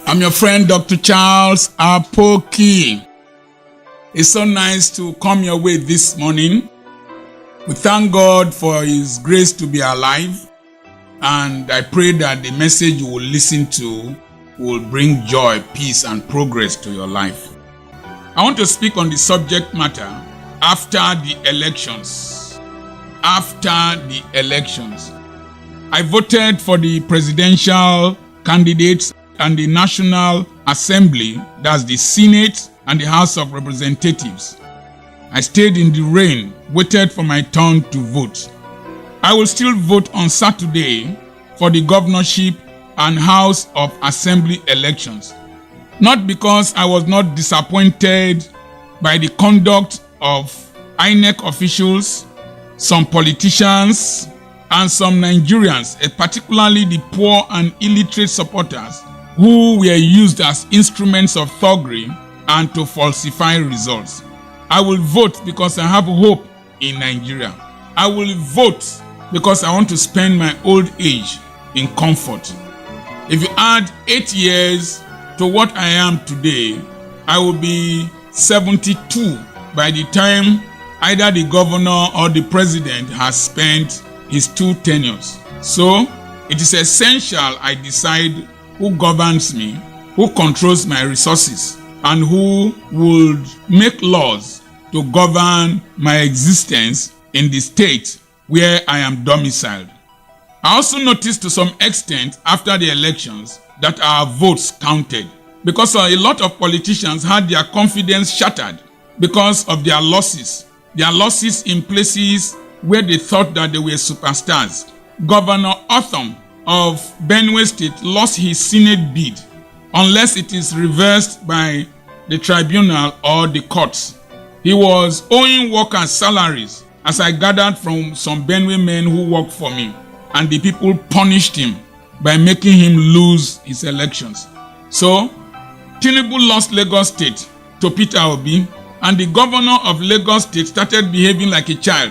I'm your friend, Dr. Charles Apoki. It's so nice to come your way this morning. We thank God for His grace to be alive, and I pray that the message you will listen to will bring joy, peace, and progress to your life. I want to speak on the subject matter after the elections. After the elections. I voted for the presidential candidates and the National Assembly, that's the Senate and the House of Representatives. I stayed in the rain, waited for my turn to vote. I will still vote on Saturday for the governorship and House of Assembly elections. Not because I was not disappointed by the conduct of INEC officials, some politicians, and some Nigerians, particularly the poor and illiterate supporters, who were used as instruments of thuggery and to falsify results. I will vote because I have hope in Nigeria. I will vote because I want to spend my old age in comfort. If you add 8 years to what I am today, I will be 72 by the time either the governor or the president has spent his 2 tenures. So, it is essential I decide who governs me, who controls my resources, and who would make laws to govern my existence in the state where I am domiciled. I also noticed to some extent after the elections that our votes counted, because a lot of politicians had their confidence shattered because of their losses in places where they thought that they were superstars. Governor Otham of Benue State lost his Senate bid unless it is reversed by the tribunal or the courts. He was owing workers salaries, as I gathered from some Benue men who worked for me, and the people punished him by making him lose his elections. So, Tinubu lost Lagos State to Peter Obi, and the governor of Lagos State started behaving like a child.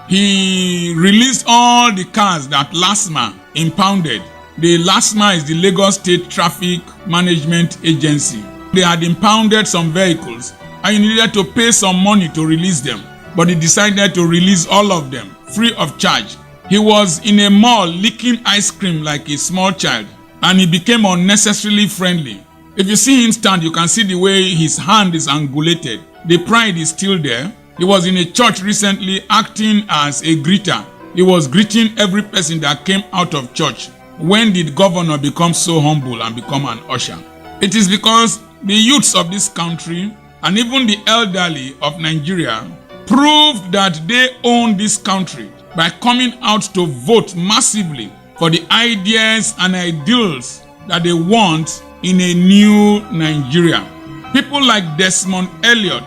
He released all the cars that LASMA impounded. The LASMA is the Lagos State Traffic Management Agency. They had impounded some vehicles and you needed to pay some money to release them. But he decided to release all of them free of charge. He was in a mall licking ice cream like a small child, and he became unnecessarily friendly. If you see him stand, you can see the way his hand is angulated. The pride is still there. He was in a church recently acting as a greeter. He was greeting every person that came out of church. When did governor become so humble and become an usher? It is because the youths of this country and even the elderly of Nigeria proved that they own this country by coming out to vote massively for the ideas and ideals that they want in a new Nigeria. People like Desmond Elliott,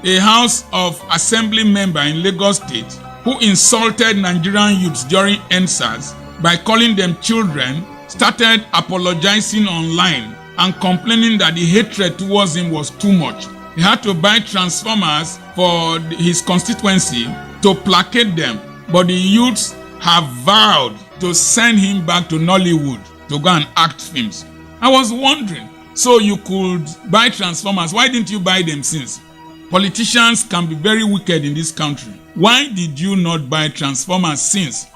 a House of Assembly member in Lagos State, who insulted Nigerian youths during EndSARS by calling them children, started apologizing online and complaining that the hatred towards him was too much. He had to buy transformers for his constituency to placate them, but the youths have vowed to send him back to Nollywood to go and act films. I was wondering, so you could buy transformers, why didn't you buy them since? Politicians can be very wicked in this country. Why did you not buy transformers since?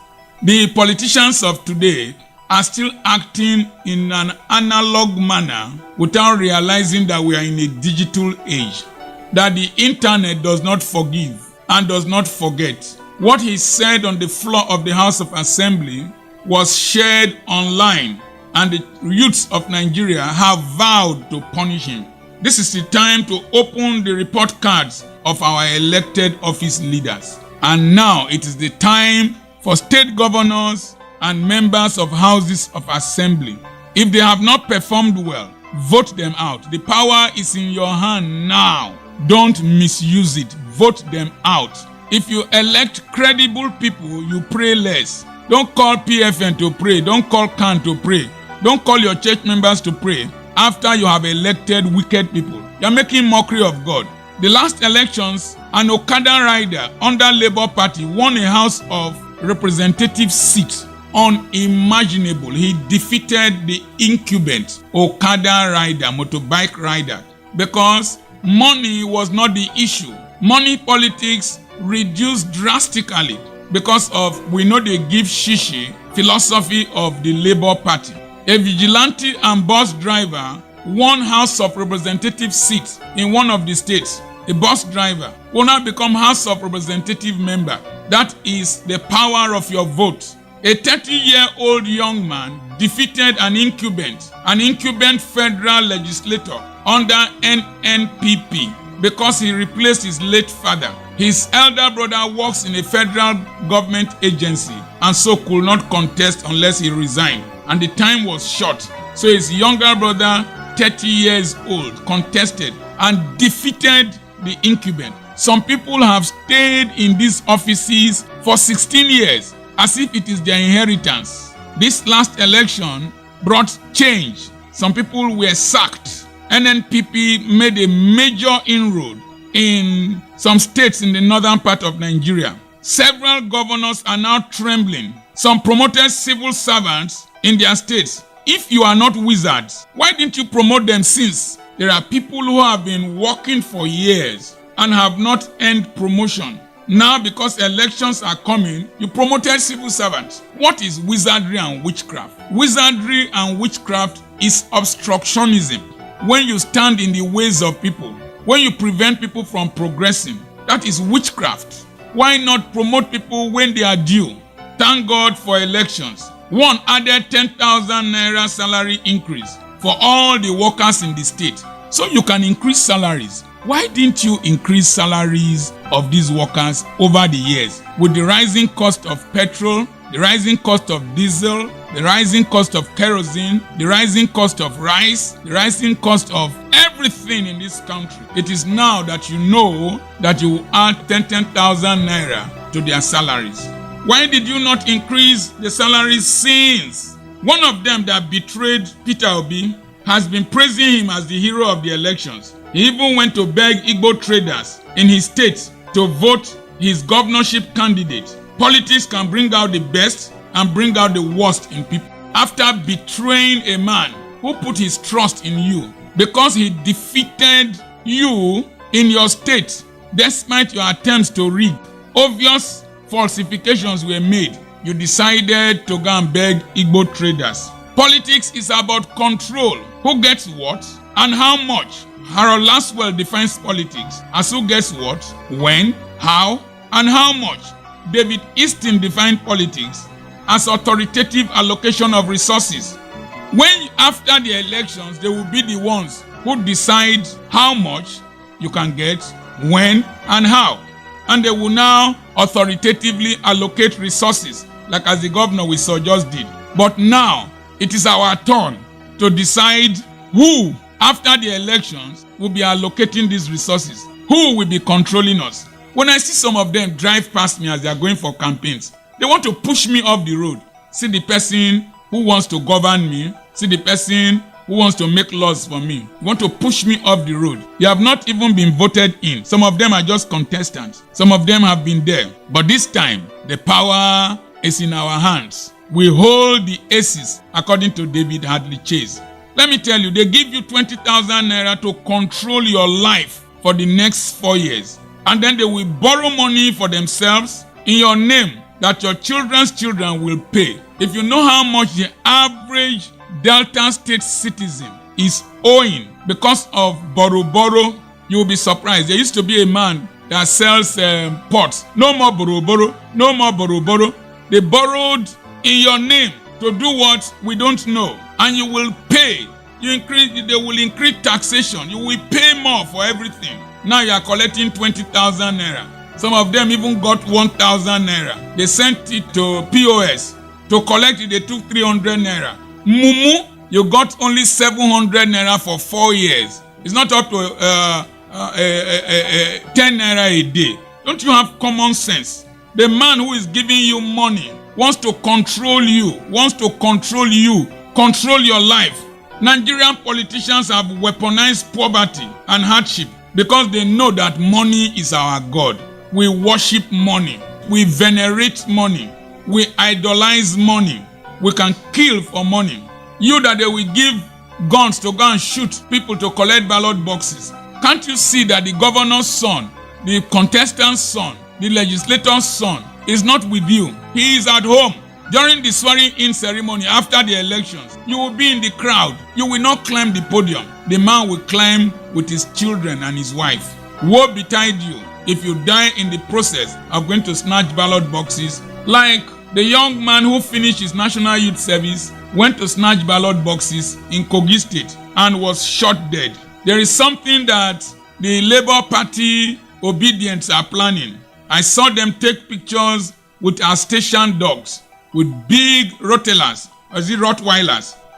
The politicians of today are still acting in an analog manner without realizing that we are in a digital age, that the internet does not forgive and does not forget. What he said on the floor of the House of Assembly was shared online, and the youths of Nigeria have vowed to punish him. This is the time to open the report cards of our elected office leaders. And now it is the time for state governors and members of houses of assembly. If they have not performed well, vote them out. The power is in your hand now. Don't misuse it. Vote them out. If you elect credible people, you pray less. Don't call PFN to pray. Don't call CAN to pray. Don't call your church members to pray after you have elected wicked people. You are making mockery of God. The last elections, an Okada rider under Labour Party won a House of Representative seat unimaginable. He defeated the incumbent Okada rider, motorbike rider, because money was not the issue. Money politics reduced drastically because of, we know they give shishi, philosophy of the Labour Party. A vigilante and bus driver won House of Representative seat in one of the states. A bus driver will now become House of Representative member. That is the power of your vote. A 30-year-old young man defeated an incumbent federal legislator under NNPP because he replaced his late father. His elder brother works in a federal government agency and so could not contest unless he resigned. And the time was short. So his younger brother, 30 years old, contested and defeated the incumbent. Some people have stayed in these offices for 16 years as if it is their inheritance. This last election brought change. Some people were sacked. NNPP made a major inroad in some states in the northern part of Nigeria. Several governors are now trembling. Some promoted civil servants in their states. If you are not wizards, why didn't you promote them since? There are people who have been working for years and have not earned promotion. Now, because elections are coming, you promoted civil servants. What is wizardry and witchcraft? Wizardry and witchcraft is obstructionism. When you stand in the ways of people, when you prevent people from progressing, that is witchcraft. Why not promote people when they are due? Thank God for elections. One added 10,000 naira salary increase for all the workers in the state. So you can increase salaries. Why didn't you increase salaries of these workers over the years? With the rising cost of petrol, the rising cost of diesel, the rising cost of kerosene, the rising cost of rice, the rising cost of everything in this country, it is now that you know that you will add 10,000 naira to their salaries. Why did you not increase the salaries since? One of them that betrayed Peter Obi has been praising him as the hero of the elections. He even went to beg Igbo traders in his state to vote his governorship candidate. Politics can bring out the best and bring out the worst in people. After betraying a man who put his trust in you because he defeated you in your state, despite your attempts to rig, obvious falsifications were made. You decided to go and beg Igbo traders. Politics is about control. Who gets what and how much? Harold Laswell defines politics as who gets what, when, how, and how much. David Easton defined politics as authoritative allocation of resources. When after the elections, they will be the ones who decide how much you can get, when, and how. And they will now authoritatively allocate resources, like as the governor we saw just did. But now, it is our turn to decide who, after the elections, will be allocating these resources. Who will be controlling us? When I see some of them drive past me as they are going for campaigns, they want to push me off the road. See the person who wants to govern me. See the person who wants to make laws for me. You want to push me off the road. You have not even been voted in. Some of them are just contestants. Some of them have been there. But this time, the power is in our hands. We hold the aces, according to David Hadley Chase. Let me tell you, they give you 20,000 naira to control your life for the next 4 years. And then they will borrow money for themselves in your name that your children's children will pay. If you know how much the average Delta State citizen is owing because of borrow, you will be surprised. There used to be a man that sells pots. No more borrow, no more borrow. They borrowed in your name to do what we don't know. And you will pay. They will increase taxation. You will pay more for everything. Now you are collecting 20,000 naira. Some of them even got 1,000 naira. They sent it to POS. To collect it, they took 300 naira. Mumu, you got only 700 naira for 4 years. It's not up to 10 naira a day. Don't you have common sense? The man who is giving you money wants to control you, control your life. Nigerian politicians have weaponized poverty and hardship because they know that money is our God. We worship money. We venerate money. we idolize money. We can kill for money. You that they will give guns to go and shoot people to collect ballot boxes. Can't you see that the governor's son, the contestant's son, the legislator's son is not with you? He is at home. During the swearing-in ceremony after the elections, you will be in the crowd. You will not climb the podium. The man will climb with his children and his wife. Woe betide you if you die in the process of going to snatch ballot boxes, like the young man who finished his National Youth Service went to snatch ballot boxes in Kogi State and was shot dead. There is something that the Labour Party obedience are planning. I saw them take pictures with our station dogs, with big Rottweilers,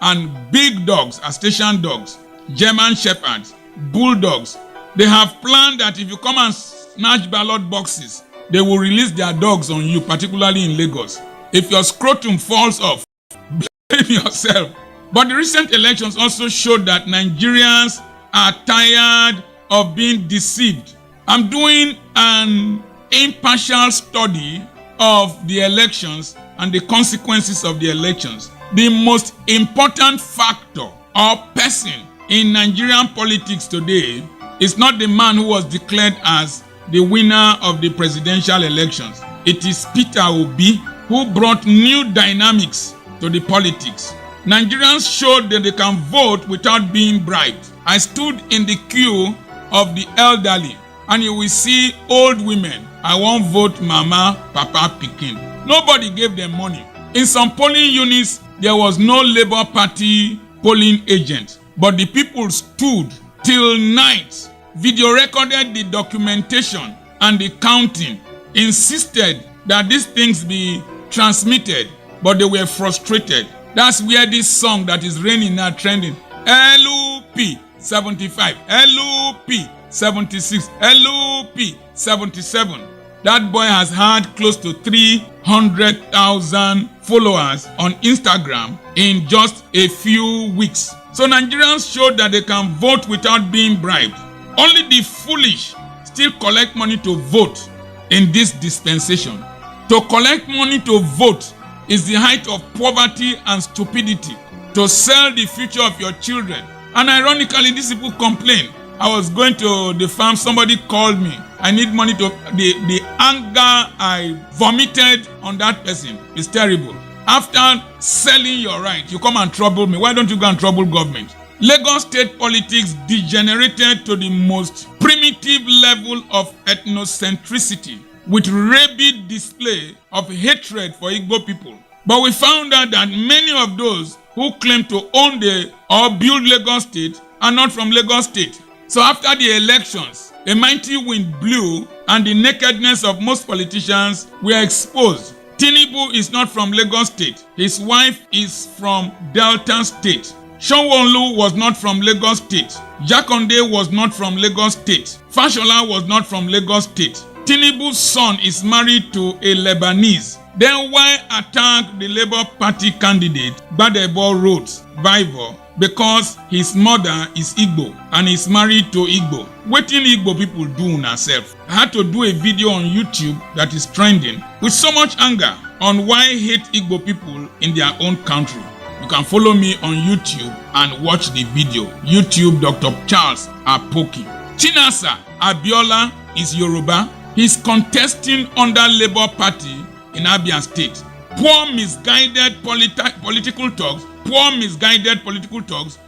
and big dogs, our station dogs, German Shepherds, Bulldogs. They have planned that if you come and snatch ballot boxes, they will release their dogs on you, particularly in Lagos. If your scrotum falls off, blame yourself. But the recent elections also showed that Nigerians are tired of being deceived. I'm doing an impartial study of the elections and the consequences of the elections. The most important factor or person in Nigerian politics today is not the man who was declared as the winner of the presidential elections. It is Peter Obi who brought new dynamics to the politics. Nigerians showed that they can vote without being bribed. I stood in the queue of the elderly, and you will see old women. I won't vote Mama, Papa, Pikin. Nobody gave them money. In some polling units, there was no Labour Party polling agent, but the people stood till night, video recorded the documentation and the counting, insisted that these things be transmitted, but they were frustrated. That's where this song that is raining now trending, LUP 75, LUP 76, LUP 77. That boy has had close to 300,000 followers on Instagram in just a few weeks. So Nigerians showed that they can vote without being bribed. Only the foolish still collect money to vote in this dispensation. To collect money to vote is the height of poverty and stupidity. To sell the future of your children. And ironically, these people complain. I was going to the farm, somebody called me. I need money to... The anger I vomited on that person is terrible. After selling your right, you come and trouble me. Why don't you go and trouble government? Lagos state politics degenerated to the most primitive level of ethnocentricity, with rabid display of hatred for Igbo people. But we found out that many of those who claim to own or build Lagos state are not from Lagos state. So after the elections, a mighty wind blew and the nakedness of most politicians were exposed. Tinubu is not from Lagos state. His wife is from Delta state. Sanwo-Olu was not from Lagos state. Jakonde was not from Lagos state. Fashola was not from Lagos state. Tinubu's son is married to a Lebanese. Then why attack the Labour Party candidate, Gbadebo Rhodes, Bible, because his mother is Igbo and is married to Igbo? Wetin Igbo people do on herself? I had to do a video on YouTube that is trending with so much anger on why hate Igbo people in their own country. You can follow me on YouTube and watch the video. YouTube Dr. Charles Apoki. Chinasa Abiola is Yoruba. He's contesting under Labour Party in Abia State. Poor misguided political talks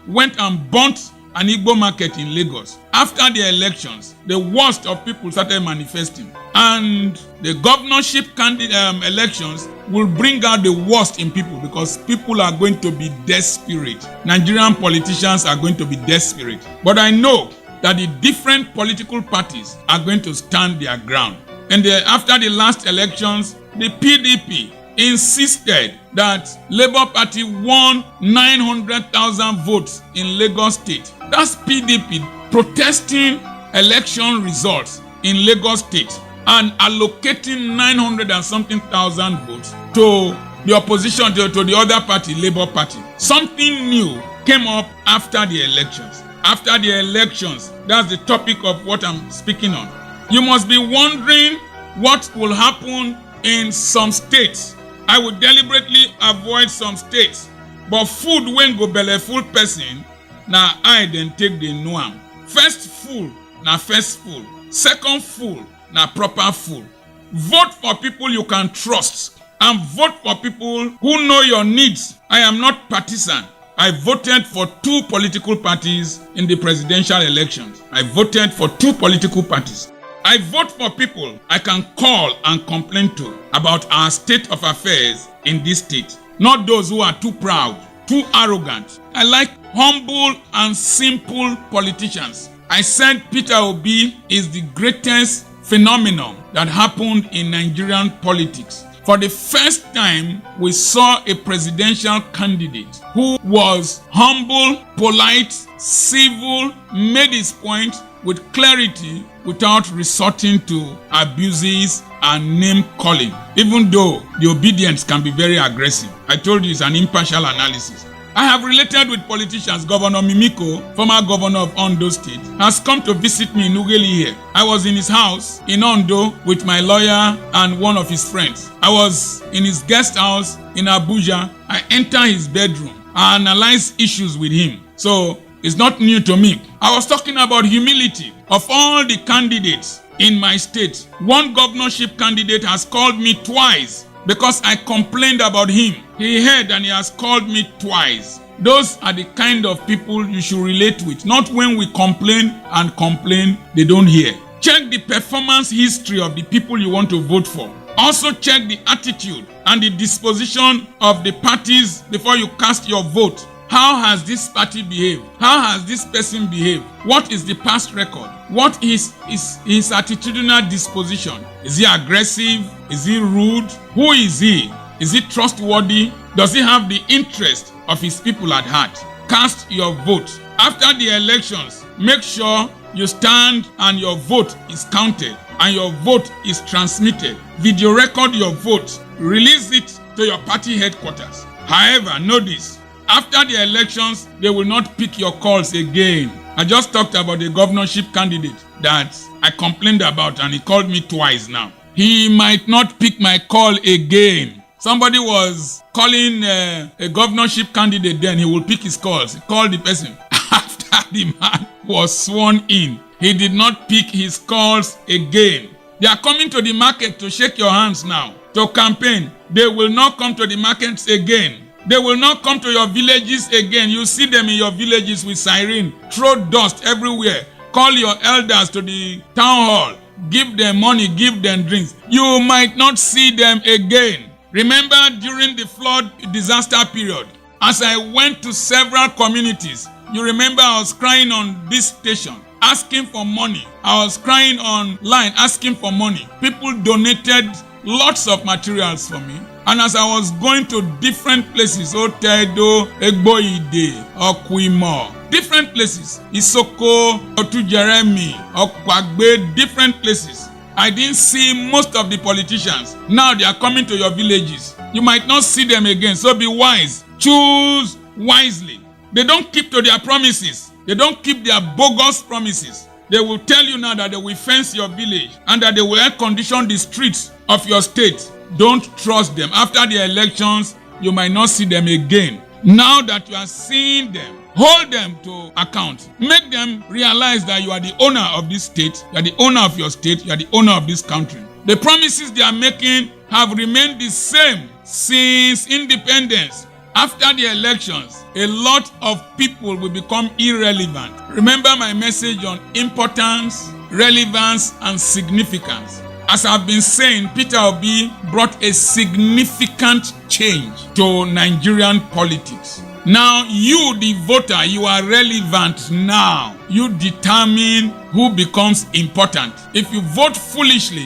went and burnt an Igbo market in Lagos. After the elections, the worst of people started manifesting. And the governorship elections will bring out the worst in people because people are going to be desperate. Nigerian politicians are going to be desperate. But I know that the different political parties are going to stand their ground. And after the last elections, the PDP insisted that Labour Party won 900,000 votes in Lagos State. That's PDP protesting election results in Lagos State and allocating 900 and something thousand votes to the opposition, to the other party, Labour Party. Something new came up after the elections. After the elections, that's the topic of what I'm speaking on. You must be wondering what will happen in some states I will deliberately avoid some states. But food when go belleful person, na I then take the know am. First food, na first food. Second food, na proper food. Vote for people you can trust and vote for people who know your needs. I am not partisan. I voted for 2 political parties in the presidential elections. I voted for 2 political parties. I vote for people I can call and complain to about our state of affairs in this state. Not those who are too proud, too arrogant. I like humble and simple politicians. I said Peter Obi is the greatest phenomenon that happened in Nigerian politics. For the first time, we saw a presidential candidate who was humble, polite, civil, made his point with clarity without resorting to abuses and name calling, even though the obedience can be very aggressive. I told you it's an impartial analysis. I have related with politicians. Governor Mimiko, former governor of Ondo State, has come to visit me in Ughelli here. I was in his house in Ondo with my lawyer and one of his friends. I was in his guest house in Abuja. I entered his bedroom. I analyzed issues with him. So it's not new to me. I was talking about humility. Of all the candidates in my state, one governorship candidate has called me twice because I complained about him. He heard and he has called me twice. Those are the kind of people you should relate with. Not when we complain, they don't hear. Check the performance history of the people you want to vote for. Also check the attitude and the disposition of the parties before you cast your vote. How has this party behaved? How has this person behaved? What is the past record? What is his attitudinal disposition? Is he aggressive? Is he rude? Who is he? Is he trustworthy? Does he have the interest of his people at heart? Cast your vote. After the elections, make sure you stand and your vote is counted and your vote is transmitted. Video record your vote. Release it to your party headquarters. However, know this. After the elections, they will not pick your calls again. I just talked about the governorship candidate that I complained about and he called me twice now. He might not pick my call again. Somebody was calling a governorship candidate, then he will pick his calls. He called the person. After the man was sworn in, he did not pick his calls again. They are coming to the market to shake your hands now, to campaign. They will not come to the markets again. They will not come to your villages again. You see them in your villages with siren, throw dust everywhere. Call your elders to the town hall. Give them money, give them drinks. You might not see them again. Remember during the flood disaster period, as I went to several communities, you remember I was crying on this station, asking for money. I was crying online, asking for money. People donated lots of materials for me. And as I was going to different places, Otedo, Egboide, Okwimo, different places, Isoko, Otujeremi, Okwagbe, different places, I didn't see most of the politicians. Now they are coming to your villages. You might not see them again, so be wise. Choose wisely. They don't keep to their promises. They don't keep their bogus promises. They will tell you now that they will fence your village and that they will air condition the streets of your state. Don't trust them. After the elections, you might not see them again. Now that you are seeing them, hold them to account. Make them realize that you are the owner of this state, you are the owner of your state, you are the owner of this country. The promises they are making have remained the same since independence. After the elections, a lot of people will become irrelevant. Remember my message on importance, relevance, and significance. As I've been saying, Peter Obi brought a significant change to Nigerian politics. Now, you, the voter, you are relevant now. You determine who becomes important. If you vote foolishly,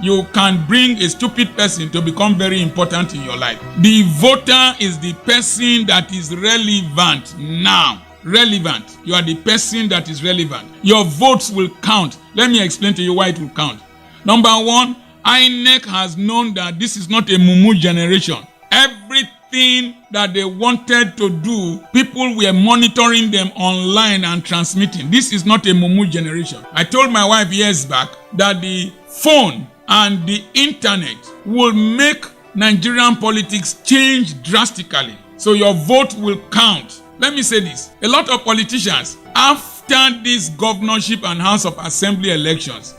you can bring a stupid person to become very important in your life. The voter is the person that is relevant now. Relevant. You are the person that is relevant. Your votes will count. Let me explain to you why it will count. Number one, INEC has known that this is not a mumu generation. Everything that they wanted to do, people were monitoring them online and transmitting. This is not a mumu generation. I told my wife years back that the phone and the internet will make Nigerian politics change drastically. So your vote will count. Let me say this. A lot of politicians, after these governorship and House of Assembly elections,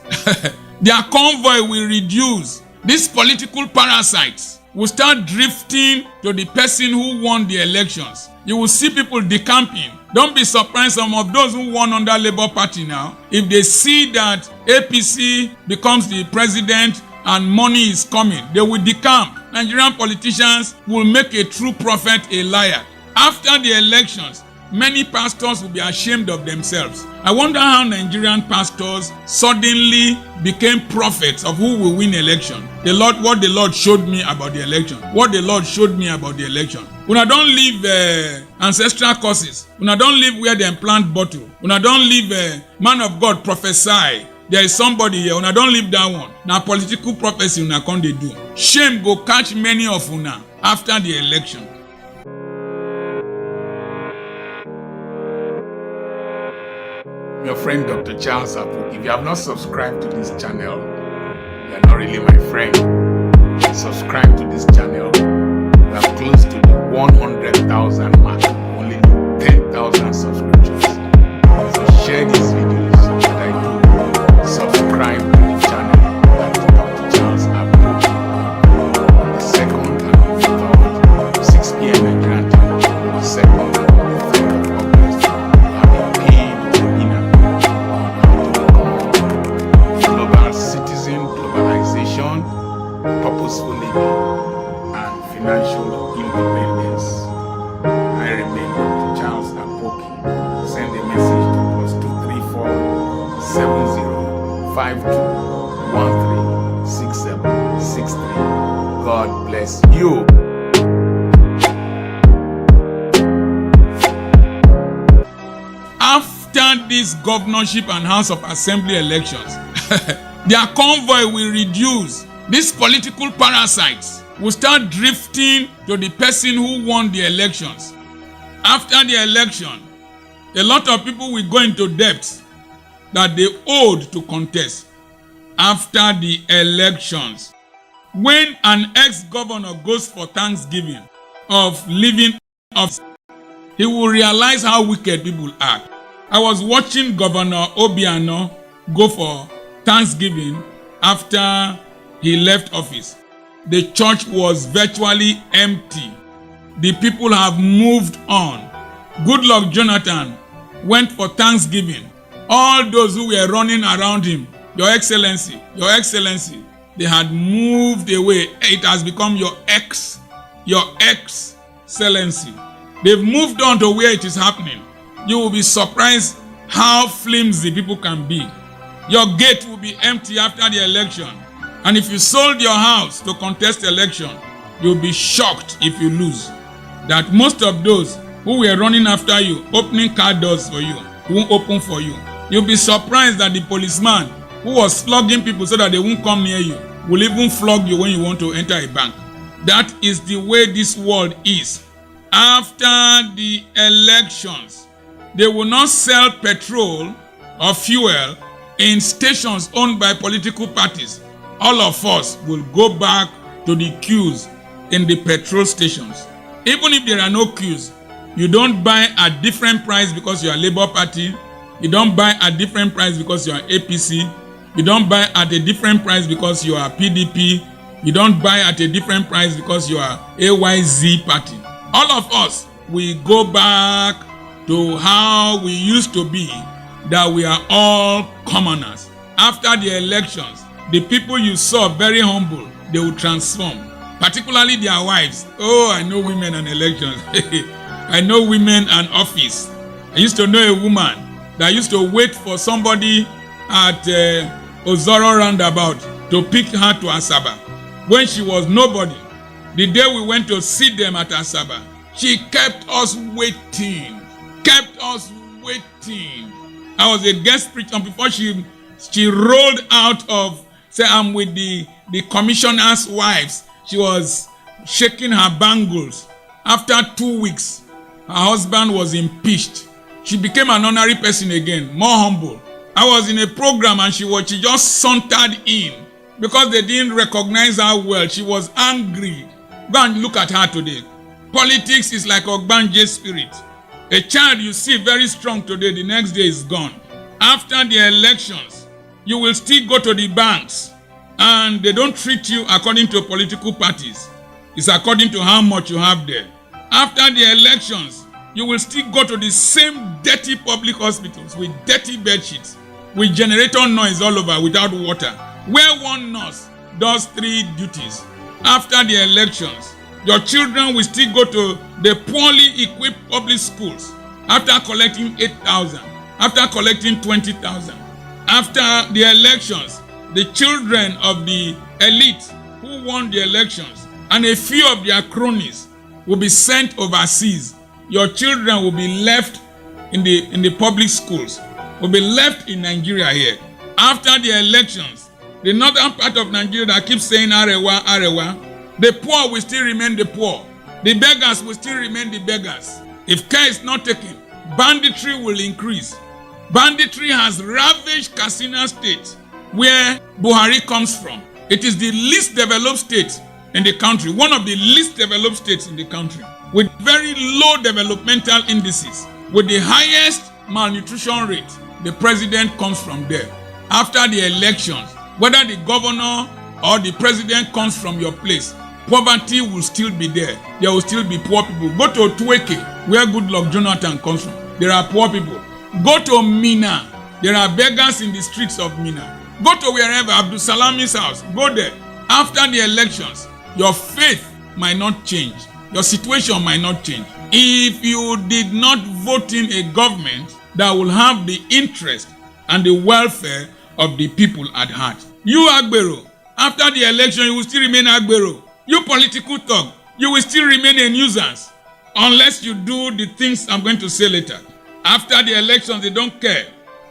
their convoy will reduce. These political parasites will start drifting to the person who won the elections. You will see people decamping. Don't be surprised, some of those who won under Labour Party now, if they see that APC becomes the president and money is coming, they will decamp. Nigerian politicians will make a true prophet a liar. After the elections, many pastors will be ashamed of themselves. I wonder how Nigerian pastors suddenly became prophets of who will win election. What the Lord showed me about the election. What the Lord showed me about the election. Una don't leave ancestral curses. Una don't live where they plant bottle. Una don't leave man of God prophesy. There is somebody here. Una don't leave that one. Now political prophecy una come dey do. Shame go catch many of una after the election. Your friend Dr. Charles Apoki. If you have not subscribed to this channel, you are not really my friend. Subscribe to this channel. We are close to the 100,000 mark. Only 10,000 subscriptions. So share these videos that I do. Subscribe to the channel. That's Dr. Charles Apoki. On the 2nd and the 3rd, 6 p.m. Nigerian time. On the 2nd and the 3rd of August. I have a paid webinar on global citizen, globalization, purposeful living, and financial independence. I remain Dr. Charles Apoki. Send a message to +234 7052136763. God bless you. After these governorship and House of Assembly elections, their convoy will reduce. These political parasites will start drifting to the person who won the elections. After the election, a lot of people will go into debt that they owed to contest. After the elections, when an ex-governor goes for Thanksgiving of leaving office, he will realize how wicked people are. I was watching Governor Obiano go for Thanksgiving after he left office. The church was virtually empty. The people have moved on. Goodluck Jonathan went for Thanksgiving. All those who were running around him, Your Excellency, they had moved away. It has become your excellency. They've moved on to where it is happening. You will be surprised how flimsy people can be. Your gate will be empty after the election. And if you sold your house to contest election, you'll be shocked if you lose. That most of those who were running after you, opening car doors for you, won't open for you. You'll be surprised that the policeman who was flogging people so that they won't come near you will even flog you when you want to enter a bank. That is the way this world is. After the elections, they will not sell petrol or fuel in stations owned by political parties. All of us will go back to the queues in the petrol stations. Even if there are no queues, you don't buy at different price because you are Labour Party. You don't buy at different price because you are APC. You don't buy at a different price because you are PDP. You don't buy at a different price because you are AYZ Party. All of us, we go back to how we used to be, that we are all commoners. After the elections, the people you saw very humble, they will transform, particularly their wives. Oh, I know women and elections. I know women and office. I used to know a woman that used to wait for somebody at Ozoro roundabout to pick her to Asaba when she was nobody. The day we went to see them at Asaba, she kept us waiting. I was a guest preacher before she rolled out of, say, I'm with the commissioner's wives. She was shaking her bangles. After 2 weeks, her husband was impeached. She became an honorary person again, more humble. I was in a program and she just sauntered in. because they didn't recognize her well. She was angry. Go and look at her today. Politics is like Ogbanje spirit. A child you see very strong today, the next day is gone. After the elections, you will still go to the banks and they don't treat you according to political parties. It's according to how much you have there. After the elections, you will still go to the same dirty public hospitals with dirty bed sheets, with generator noise all over without water, where one nurse does 3 duties. After the elections, your children will still go to the poorly equipped public schools after collecting 8,000, after collecting 20,000. After the elections, the children of the elite who won the elections and a few of their cronies will be sent overseas. Your children will be left in the public schools, will be left in Nigeria here. After the elections, the northern part of Nigeria that keeps saying Arewa, Arewa, the poor will still remain the poor. The beggars will still remain the beggars. If care is not taken, banditry will increase. Banditry has ravaged Katsina State, where Buhari comes from. It is the least developed state in the country, one of the least developed states in the country, with very low developmental indices, with the highest malnutrition rate. The president comes from there. After the elections, whether the governor or the president comes from your place, poverty will still be there. There will still be poor people. Go to Tuweke, where Goodluck Jonathan comes from. There are poor people. Go to Mina. There are beggars in the streets of Mina. Go to wherever, Abdul Salami's house. Go there. After the elections, your faith might not change. Your situation might not change. If you did not vote in a government that will have the interest and the welfare of the people at heart. You Agbero, after the election, you will still remain Agbero. You political talk, you will still remain a nuisance unless you do the things I'm going to say later. After the elections, they don't care.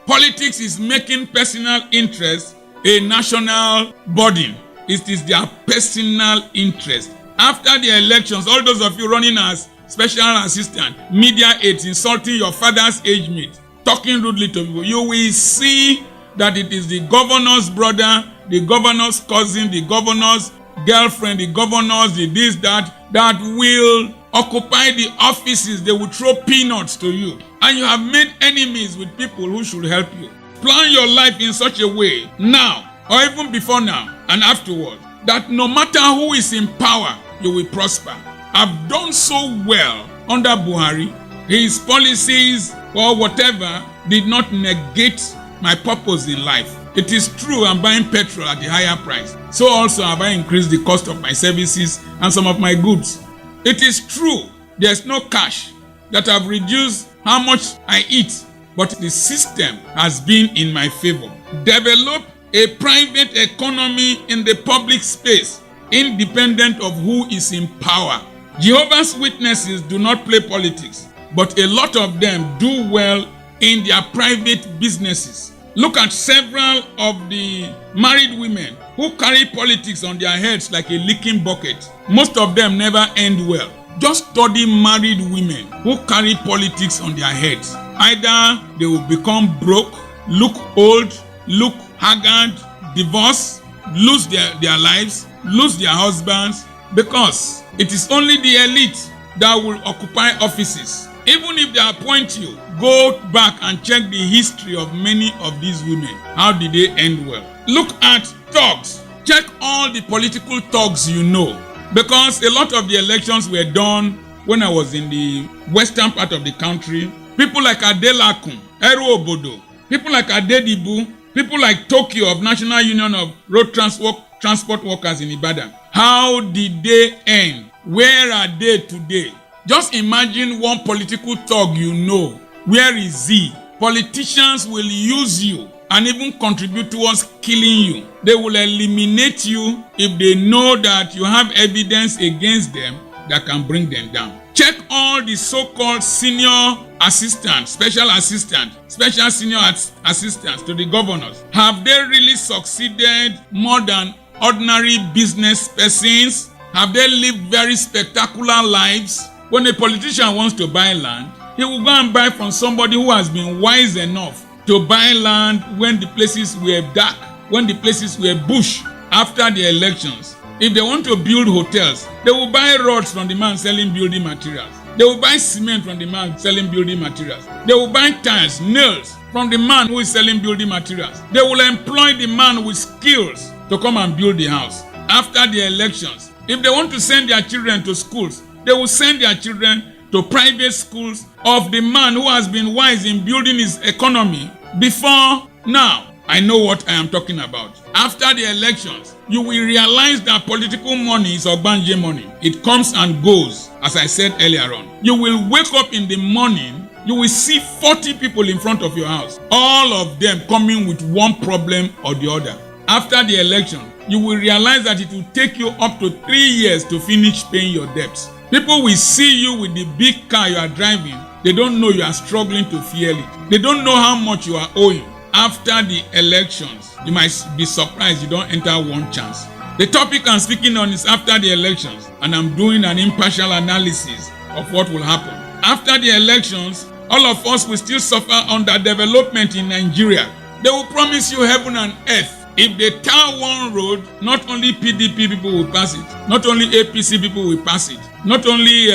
Politics is making personal interest a national burden. It is their personal interest. After the elections, all those of you running as special assistant, media aides, insulting your father's age mate, talking rudely to people, you will see that it is the governor's brother, the governor's cousin, the governor's girlfriend, the governors, the this, that will occupy the offices. They will throw peanuts to you. And you have made enemies with people who should help you. Plan your life in such a way, now, or even before now, and afterwards, that no matter who is in power, you will prosper. I've done so well under Buhari. His policies or whatever did not negate my purpose in life. It is true I'm buying petrol at a higher price. So also have I increased the cost of my services and some of my goods. It is true there's no cash, that I've reduced how much I eat, but the system has been in my favor. Develop a private economy in the public space, independent of who is in power. Jehovah's Witnesses do not play politics, but a lot of them do well in their private businesses. Look at several of the married women who carry politics on their heads like a leaking bucket. Most of them never end well. Just study married women who carry politics on their heads. Either they will become broke, look old, look haggard, divorce, lose their lives, lose their husbands, because it is only the elite that will occupy offices. Even if they appoint you, go back and check the history of many of these women. How did they end well? Look at thugs. Check all the political thugs you know. Because a lot of the elections were done when I was in the western part of the country. People like Adelakun, Eru Obodo, people like Adedibu, people like Tokyo of National Union of Road Transport Workers in Ibadan. How did they end? Where are they today? Just imagine one political thug you know. Where is he? Politicians will use you and even contribute towards killing you. They will eliminate you if they know that you have evidence against them that can bring them down. Check all the so-called senior assistants, special senior assistants to the governors. Have they really succeeded more than ordinary business persons? Have they lived very spectacular lives? When a politician wants to buy land, he will go and buy from somebody who has been wise enough to buy land when the places were dark, when the places were bush, After the elections, if they want to build hotels, they will buy rods from the man selling building materials. They will buy cement from the man selling building materials. They will buy tiles, nails from the man who is selling building materials. They will employ the man with skills to come and build the house. After the elections, if they want to send their children to schools, they will send their children to private schools of the man who has been wise in building his economy before now. I know what I am talking about. After the elections, you will realize that political money is Ogbanje money. It comes and goes, as I said earlier on. You will wake up in the morning, you will see 40 people in front of your house, all of them coming with one problem or the other. After the election, you will realize that it will take you up to 3 years to finish paying your debts. People will see you with the big car you are driving. They don't know you are struggling to fuel it. They don't know how much you are owing. After the elections, you might be surprised you don't enter one chance. The topic I'm speaking on is after the elections, and I'm doing an impartial analysis of what will happen. After the elections, all of us will still suffer underdevelopment in Nigeria. They will promise you heaven and earth. If they tar one road, not only PDP people will pass it, not only APC people will pass it, not only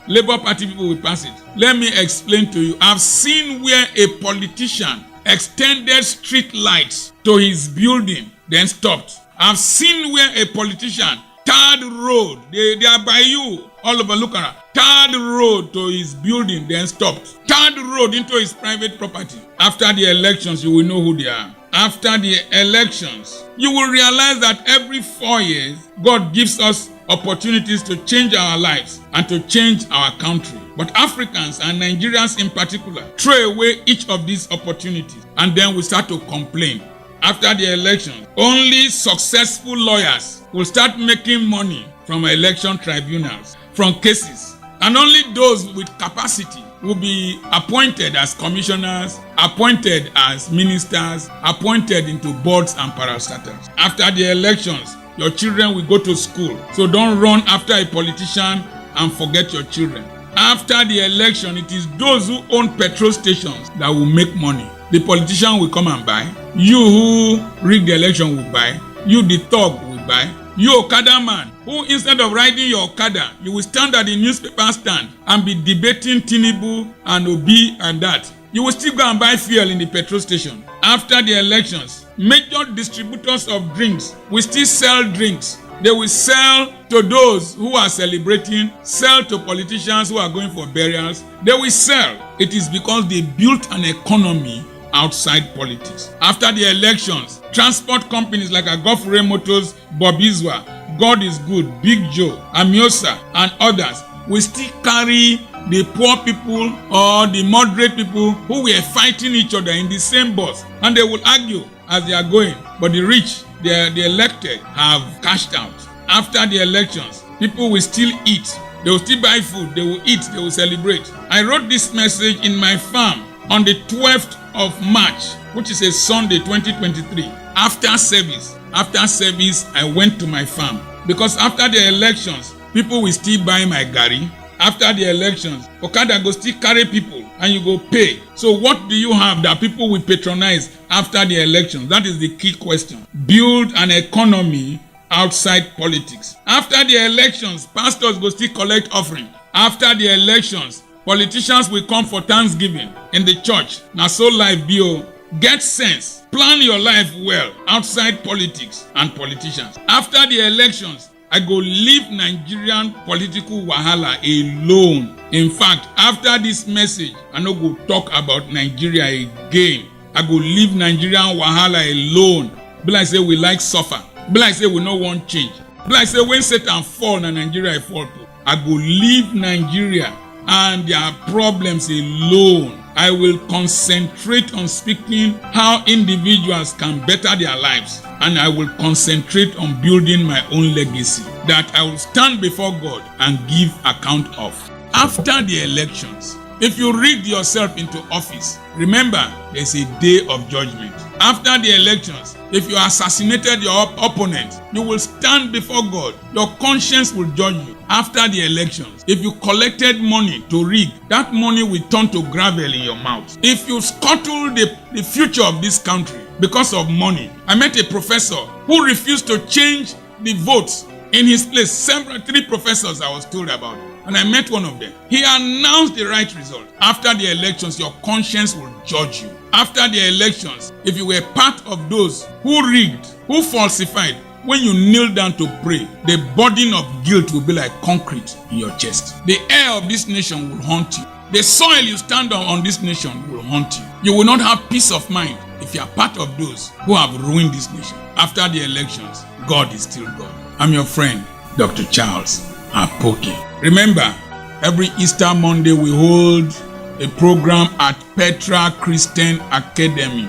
Labour Party people will pass it. Let me explain to you. I've seen where a politician extended street lights to his building, then stopped. I've seen where a politician tarred road, they are by you, all over, look around, tarred road to his building, then stopped. Tarred road into his private property. After the elections, you will know who they are. After the elections, you will realize that every 4 years, God gives us opportunities to change our lives and to change our country. But Africans and Nigerians in particular throw away each of these opportunities, and then we start to complain. After the election, only successful lawyers will start making money from election tribunals, from cases, and only those with capacity will be appointed as commissioners, appointed as ministers, appointed into boards and parastatals. After the elections, your children will go to school, so don't run after a politician and forget your children. After the election, it is those who own petrol stations that will make money. The politician will come and buy. You who rig the election will buy. You the thug will buy. You Okada man, who instead of riding your Okada, you will stand at the newspaper stand and be debating Tinubu and Obi and that. You will still go and buy fuel in the petrol station. After the elections, major distributors of drinks will still sell drinks. They will sell to those who are celebrating, sell to politicians who are going for burials. They will sell. It is because they built an economy outside politics. After the elections, transport companies like Agofure Motors, Bobizwa, God is Good, Big Joe, Amiosa, and others will still carry the poor people or the moderate people who were fighting each other in the same bus, and they will argue as they are going. But the rich, the elected, have cashed out. After the elections, people will still eat. They will still buy food. They will eat. They will celebrate. I wrote this message in my farm on the 12th of March, which is a Sunday, 2023. After service, I went to my farm, because after the elections, people will still buy my gari. After the elections, Okada go still carry people and you go pay. So what do you have that people will patronize after the elections? That is the key question. Build an economy outside politics. After the elections, pastors go still collect offering. After the elections, politicians will come for Thanksgiving in the church. Now so life be o. Get sense. Plan your life well outside politics and politicians. After the elections, I go leave Nigerian political wahala alone. In fact, after this message, I no go talk about Nigeria again. I go leave Nigerian wahala alone. Be like say we like suffer. Be like say we no want change. Be like say when Satan fall na Nigeria fall too. I go leave Nigeria and their problems alone. I will concentrate on speaking how individuals can better their lives, and I will concentrate on building my own legacy that I will stand before God and give account of. After the elections, if you rig yourself into office, remember there's a day of judgment. After the elections, if you assassinated your opponent, you will stand before God. Your conscience will judge you. After the elections, if you collected money to rig, that money will turn to gravel in your mouth. If you scuttle the future of this country, because of money. I met a professor who refused to change the votes in his place. 3 professors I was told about. And I met one of them. He announced the right result. After the elections, your conscience will judge you. After the elections, if you were part of those who rigged, who falsified, when you kneel down to pray, the burden of guilt will be like concrete in your chest. The air of this nation will haunt you. The soil you stand on this nation will haunt you. You will not have peace of mind if you are part of those who have ruined this nation. After the elections, God is still God. I'm your friend, Dr. Charles Apoki. Remember, every Easter Monday we hold a program at Petra Christian Academy,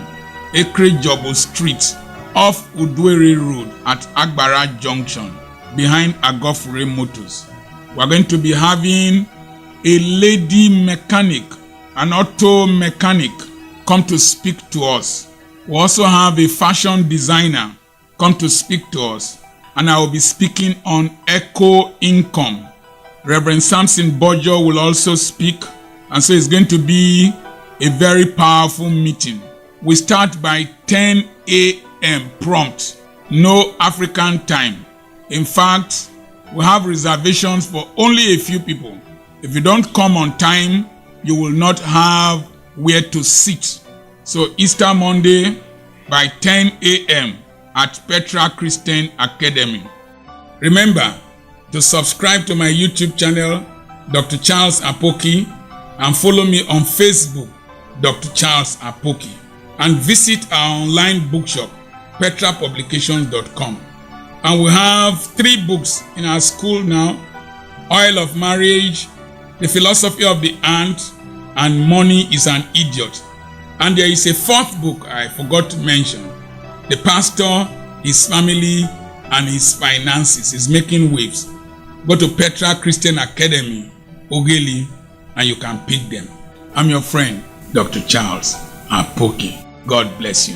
Ekrejobo Street, off Udwere Road at Agbara Junction, behind Agofure Motors. We're going to be having a lady mechanic, an auto mechanic, come to speak to us. We also have a fashion designer come to speak to us. And I will be speaking on eco income. Reverend Samson Bojo will also speak. And so it's going to be a very powerful meeting. We start by 10 a.m. prompt. No African time. In fact, we have reservations for only a few people. If you don't come on time, you will not have where to sit. So Easter Monday by 10 a.m. at Petra Christian Academy. Remember to subscribe to my YouTube channel, Dr. Charles Apoki, and follow me on Facebook, Dr. Charles Apoki, and visit our online bookshop, petrapublications.com. And we have 3 books in our school now: Oil of Marriage, The Philosophy of the Ant, and Money is an Idiot. And there is a 4th book I forgot to mention: The Pastor, His Family, and His Finances is Making Waves. Go to Petra Christian Academy, Ogeli, and you can pick them. I'm your friend, Dr. Charles Apoki. God bless you.